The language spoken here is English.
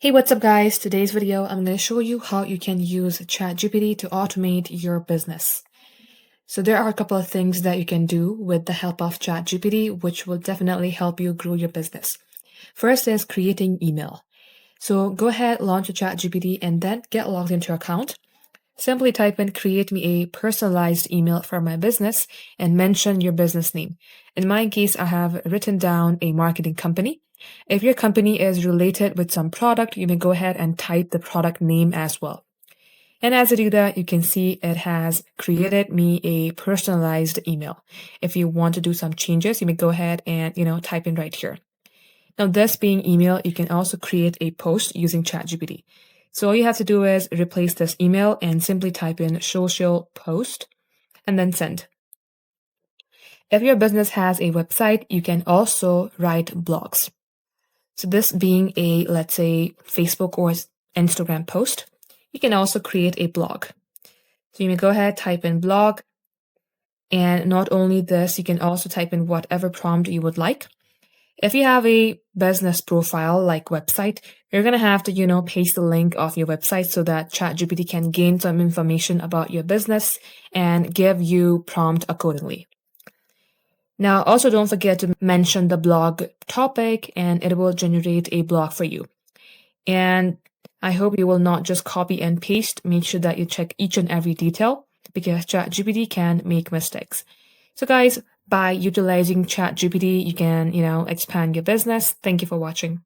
Hey, what's up guys? Today's video, I'm going to show you how you can use ChatGPT to automate your business. So there are a couple of things that you can do with the help of ChatGPT, which will definitely help you grow your business. First is creating email. So go ahead, launch a ChatGPT and then get logged into your account. Simply type in create me a personalized email for my business and mention your business name. In my case, I have written down a marketing company. If your company is related with some product, you may go ahead and type the product name as well. And as I do that, you can see it has created me a personalized email. If you want to do some changes, you may go ahead and, type in right here. Now, this being email, you can also create a post using ChatGPT. So all you have to do is replace this email and simply type in social post and then send. If your business has a website, you can also write blogs. So this being a, let's say, Facebook or Instagram post, you can also create a blog. So you may go ahead, type in blog. And not only this, you can also type in whatever prompt you would like. If you have a business profile like website, you're going to have to, paste the link of your website so that ChatGPT can gain some information about your business and give you prompt accordingly. Now, also don't forget to mention the blog topic and it will generate a blog for you. And I hope you will not just copy and paste. Make sure that you check each and every detail because ChatGPT can make mistakes. So guys, by utilizing ChatGPT, you can, expand your business. Thank you for watching.